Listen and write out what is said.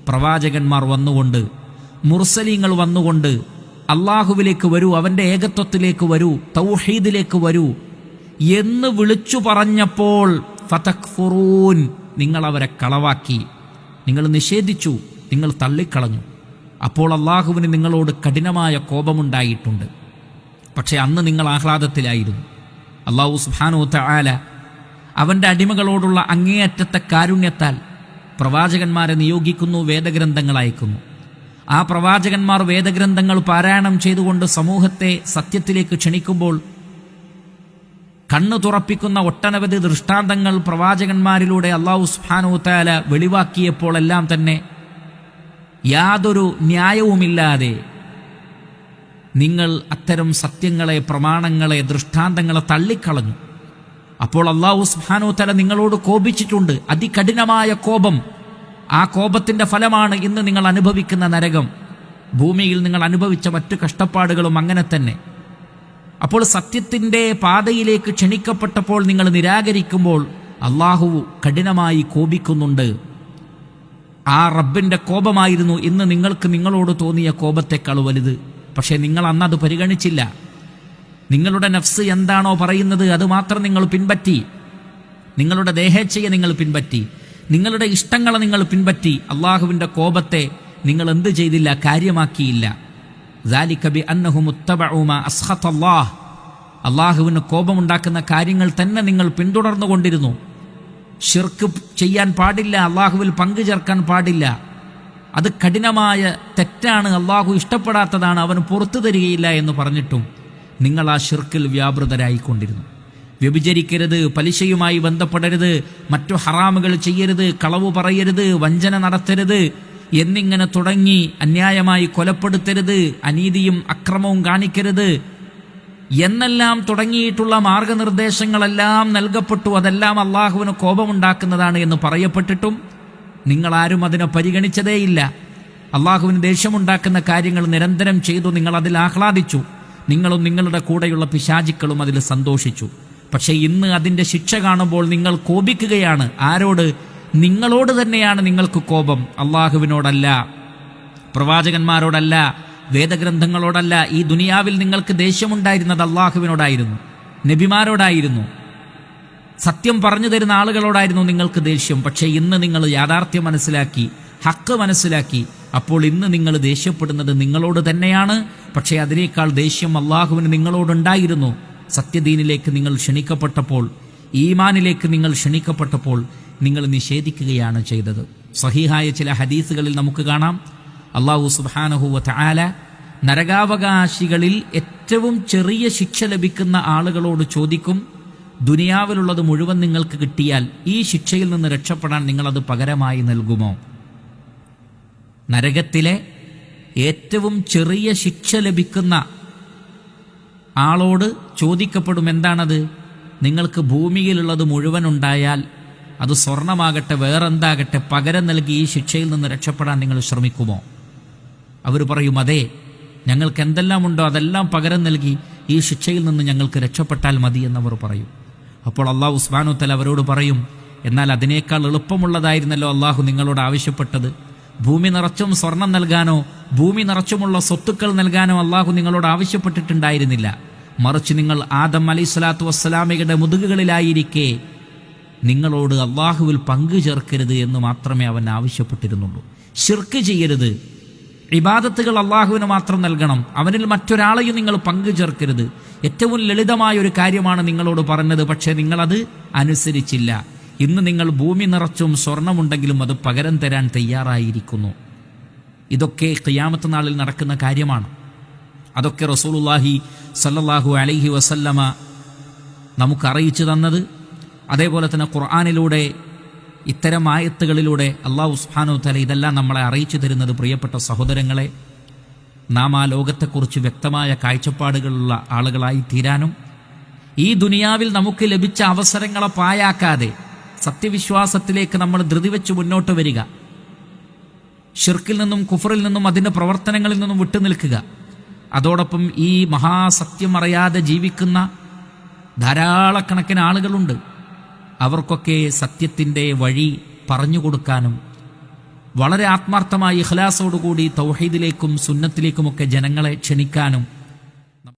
പ്രവാചകന്മാർ വന്നുകൊണ്ട്, മുർസലീങ്ങൾ വന്നുകൊണ്ട് അള്ളാഹുവിലേക്ക് വരൂ, അവൻ്റെ ഏകത്വത്തിലേക്ക് വരൂ, തൗഹീദിലേക്ക് വരൂ എന്ന് വിളിച്ചു പറഞ്ഞപ്പോൾ ഫതക്ഫുറൂൻ, നിങ്ങൾ അവരെ കളവാക്കി, നിങ്ങൾ നിഷേധിച്ചു, നിങ്ങൾ തള്ളിക്കളഞ്ഞു. അപ്പോൾ അള്ളാഹുവിന് നിങ്ങളോട് കഠിനമായ കോപമുണ്ടായിട്ടുണ്ട്. പക്ഷേ അന്ന് നിങ്ങൾ ആഹ്ലാദത്തിലായിരുന്നു. അള്ളാഹു സുബ്ഹാനഹു തആല അവൻ്റെ അടിമകളോടുള്ള അങ്ങേയറ്റത്തെ കാരുണ്യത്താൽ പ്രവാചകന്മാരെ നിയോഗിക്കുന്നു, വേദഗ്രന്ഥങ്ങൾ അയക്കുന്നു. ആ പ്രവാചകന്മാർ വേദഗ്രന്ഥങ്ങൾ പാരായണം ചെയ്തുകൊണ്ട് സമൂഹത്തെ സത്യത്തിലേക്ക് ക്ഷണിക്കുമ്പോൾ കണ്ണു തുറപ്പിക്കുന്ന ഒട്ടനവധി ദൃഷ്ടാന്തങ്ങൾ പ്രവാചകന്മാരിലൂടെ അള്ളാഹു സുബ്ഹാനഹു തആല വെളിവാക്കിയപ്പോഴെല്ലാം തന്നെ യാതൊരു ന്യായവുമില്ലാതെ നിങ്ങൾ അത്തരം സത്യങ്ങളെ, പ്രമാണങ്ങളെ, ദൃഷ്ടാന്തങ്ങളെ തള്ളിക്കളഞ്ഞു. അപ്പോൾ അള്ളാഹു സുബ്ഹാനഹു തആല നിങ്ങളോട് കോപിച്ചിട്ടുണ്ട്, അതികഠിനമായ കോപം. ആ കോപത്തിന്റെ ഫലമാണ് ഇന്ന് നിങ്ങൾ അനുഭവിക്കുന്ന നരകം. ഭൂമിയിൽ നിങ്ങൾ അനുഭവിച്ച മറ്റു കഷ്ടപ്പാടുകളും അങ്ങനെ തന്നെ. അപ്പോൾ സത്യത്തിന്റെ പാതയിലേക്ക് ക്ഷണിക്കപ്പെട്ടപ്പോൾ നിങ്ങൾ നിരാകരിക്കുമ്പോൾ അള്ളാഹു കഠിനമായി കോപിക്കുന്നുണ്ട്. ആ റബ്ബിന്റെ കോപമായിരുന്നു ഇന്ന് നിങ്ങൾക്ക് നിങ്ങളോട് തോന്നിയ കോപത്തെക്കാൾ വലുത്. പക്ഷേ നിങ്ങൾ അന്നത് പരിഗണിച്ചില്ല. നിങ്ങളുടെ നഫ്സ് എന്താണോ പറയുന്നത് അത് മാത്രം നിങ്ങൾ പിൻപറ്റി. നിങ്ങളുടെ ദേഹേച്ഛയെ നിങ്ങൾ പിൻപറ്റി, നിങ്ങളുടെ ഇഷ്ടങ്ങളെ നിങ്ങൾ പിൻപറ്റി. അള്ളാഹുവിൻ്റെ കോപത്തെ നിങ്ങൾ എന്ത് ചെയ്തില്ല? കാര്യമാക്കിയില്ല. ذَلِكَ بِأَنَّهُمُ اتَّبَعُوا مَا أَسْخَطَ اللَّهِ, അള്ളാഹുവിന് കോപമുണ്ടാക്കുന്ന കാര്യങ്ങൾ തന്നെ നിങ്ങൾ പിന്തുടർന്നുകൊണ്ടിരുന്നു. ശിർക്ക് ചെയ്യാൻ പാടില്ല, അള്ളാഹുവിൽ പങ്കു ചേർക്കാൻ പാടില്ല. അത് കഠിനമായ തെറ്റാണ്, അള്ളാഹു ഇഷ്ടപ്പെടാത്തതാണ്, അവന് പുറത്തു തരികയില്ല എന്ന് പറഞ്ഞിട്ടും നിങ്ങൾ ആ ശിർക്കിൽ വ്യാപൃതരായിക്കൊണ്ടിരുന്നു. വ്യഭിചരിക്കരുത്, പലിശയുമായി ബന്ധപ്പെടരുത്, മറ്റു ഹറാമുകൾ ചെയ്യരുത്, കളവ് പറയരുത്, വഞ്ചന നടത്തരുത് എന്നിങ്ങനെ തുടങ്ങി, അന്യായമായി കൊലപ്പെടുത്തരുത്, അനീതിയും അക്രമവും കാണിക്കരുത് എന്നെല്ലാം തുടങ്ങിയിട്ടുള്ള മാർഗനിർദ്ദേശങ്ങളെല്ലാം നൽകപ്പെട്ടു. അതെല്ലാം അള്ളാഹുവിന് കോപമുണ്ടാക്കുന്നതാണ് എന്ന് പറയപ്പെട്ടിട്ടും നിങ്ങളാരും അതിനെ പരിഗണിച്ചതേയില്ല. അള്ളാഹുവിന് ദേഷ്യമുണ്ടാക്കുന്ന കാര്യങ്ങൾ നിരന്തരം ചെയ്തു. നിങ്ങൾ അതിൽ ആഹ്ലാദിച്ചു. നിങ്ങളും നിങ്ങളുടെ കൂടെയുള്ള പിശാചുക്കളും അതിൽ സന്തോഷിച്ചു. പക്ഷേ ഇന്ന് അതിൻ്റെ ശിക്ഷ കാണുമ്പോൾ നിങ്ങൾ കോപിക്കുകയാണ്. ആരോട്? നിങ്ങളോട് തന്നെയാണ് നിങ്ങൾക്ക് കോപം, അള്ളാഹുവിനോടല്ല, പ്രവാചകന്മാരോടല്ല, വേദഗ്രന്ഥങ്ങളോടല്ല. ഈ ദുനിയാവിൽ നിങ്ങൾക്ക് ദേഷ്യമുണ്ടായിരുന്നത് അള്ളാഹുവിനോടായിരുന്നു, നബിമാരോടായിരുന്നു, സത്യം പറഞ്ഞു തരുന്ന ആളുകളോടായിരുന്നു നിങ്ങൾക്ക് ദേഷ്യം. പക്ഷേ ഇന്ന് നിങ്ങൾ യാഥാർത്ഥ്യം മനസ്സിലാക്കി, ഹക്ക് മനസ്സിലാക്കി. അപ്പോൾ ഇന്ന് നിങ്ങൾ ദേഷ്യപ്പെടുന്നത് നിങ്ങളോട് തന്നെയാണ്. പക്ഷേ അതിനേക്കാൾ ദേഷ്യം അള്ളാഹുവിന് നിങ്ങളോടുണ്ടായിരുന്നു. സത്യദീനിലേക്ക് നിങ്ങൾ ക്ഷണിക്കപ്പെട്ടപ്പോൾ, ഈമാനിലേക്ക് നിങ്ങൾ ക്ഷണിക്കപ്പെട്ടപ്പോൾ നിങ്ങൾ നിഷേധിക്കുകയാണ് ചെയ്തത്. സഹീഹായ ചില ഹദീസുകളിൽ നമുക്ക് കാണാം, അള്ളാഹു സുബ്ഹാനഹു വ തആല നരകാവകാശികളിൽ ഏറ്റവും ചെറിയ ശിക്ഷ ലഭിക്കുന്ന ആളുകളോട് ചോദിക്കും, ദുനിയാവിലുള്ളത് മുഴുവൻ നിങ്ങൾക്ക് കിട്ടിയാൽ ഈ ശിക്ഷയിൽ നിന്ന് രക്ഷപ്പെടാൻ നിങ്ങളത് പകരമായി നൽകുമോ? നരകത്തിലെ ഏറ്റവും ചെറിയ ശിക്ഷ ലഭിക്കുന്ന ആളോട് ചോദിക്കപ്പെടും, എന്താണത്? നിങ്ങൾക്ക് ഭൂമിയിലുള്ളത് മുഴുവൻ ഉണ്ടായാൽ, അത് സ്വർണമാകട്ടെ വേറെന്താകട്ടെ, പകരം നൽകി ഈ ശിക്ഷയിൽ നിന്ന് രക്ഷപ്പെടാൻ നിങ്ങൾ ശ്രമിക്കുമോ? അവർ പറയും, അതെ, ഞങ്ങൾക്ക് എന്തെല്ലാം ഉണ്ടോ അതെല്ലാം പകരം നൽകി ഈ ശിക്ഷയിൽ നിന്ന് ഞങ്ങൾക്ക് രക്ഷപ്പെട്ടാൽ മതി എന്നവർ പറയും. അപ്പോൾ അള്ളാഹു സുബ്ഹാനഹു വ തആല അവരോട് പറയും, എന്നാൽ അതിനേക്കാൾ എളുപ്പമുള്ളതായിരുന്നല്ലോ അള്ളാഹു നിങ്ങളോട് ആവശ്യപ്പെട്ടത്. ഭൂമി നിറച്ചും സ്വർണം നൽകാനോ ഭൂമി നിറച്ചുമുള്ള സ്വത്തുക്കൾ നൽകാനോ അള്ളാഹു നിങ്ങളോട് ആവശ്യപ്പെട്ടിട്ടുണ്ടായിരുന്നില്ല. മറിച്ച് നിങ്ങൾ ആദം അലൈഹിസ്സലാത്തു വസ്സലാമയുടെ മുതുകുകളിലായിരിക്കെ നിങ്ങളോട് അള്ളാഹുവിൽ പങ്കു ചേർക്കരുത് എന്ന് മാത്രമേ അവൻ ആവശ്യപ്പെട്ടിരുന്നുള്ളൂ. ശിർക്ക് ചെയ്യരുത്, ഇബാദത്തുകൾ അള്ളാഹുവിന് മാത്രം നൽകണം, അവനിൽ മറ്റൊരാളെയും നിങ്ങൾ പങ്കു ചേർക്കരുത്. ഏറ്റവും ലളിതമായ ഒരു കാര്യമാണ് നിങ്ങളോട് പറഞ്ഞത്. പക്ഷേ നിങ്ങളത് അനുസരിച്ചില്ല. ഇന്ന് നിങ്ങൾ ഭൂമി നിറച്ചും സ്വർണമുണ്ടെങ്കിലും അത് പകരം തരാൻ തയ്യാറായിരിക്കുന്നു. ഇതൊക്കെ ഖിയാമത്ത് നാളിൽ നടക്കുന്ന കാര്യമാണ്. അതൊക്കെ റസൂലുള്ളാഹി സ്വല്ലല്ലാഹു അലൈഹി വസല്ലമ നമുക്ക് അറിയിച്ചു തന്നത്. അതേപോലെ തന്നെ ഖുർആനിലൂടെ, ഇത്തരം ആയത്തുകളിലൂടെ അല്ലാഹു സുബ്ഹാനഹു വ തആല ഇതെല്ലാം നമ്മളെ അറിയിച്ചു തരുന്നത്. പ്രിയപ്പെട്ട സഹോദരങ്ങളെ, നാം ആ ലോകത്തെക്കുറിച്ച് വ്യക്തമായ കാഴ്ചപ്പാടുകളുള്ള ആളുകളായി തീരാനും ഈ ദുനിയാവിൽ നമുക്ക് ലഭിച്ച അവസരങ്ങളെ പായാക്കാതെ സത്യവിശ്വാസത്തിലേക്ക് നമ്മൾ ധൃതി വെച്ച് മുന്നോട്ട് വരിക, ഷിർക്കിൽ നിന്നും കുഫറിൽ നിന്നും അതിൻ്റെ പ്രവർത്തനങ്ങളിൽ നിന്നും വിട്ടുനിൽക്കുക. അതോടൊപ്പം ഈ മഹാസത്യം അറിയാതെ ജീവിക്കുന്ന ധാരാളക്കണക്കിന് ആളുകളുണ്ട്. അവർക്കൊക്കെ സത്യത്തിൻ്റെ വഴി പറഞ്ഞു കൊടുക്കാനും വളരെ ആത്മാർത്ഥമായി ഇഖ്ലാസോടുകൂടി തൗഹീദിലേക്കും സുന്നത്തിലേക്കുമൊക്കെ ജനങ്ങളെ ക്ഷണിക്കാനും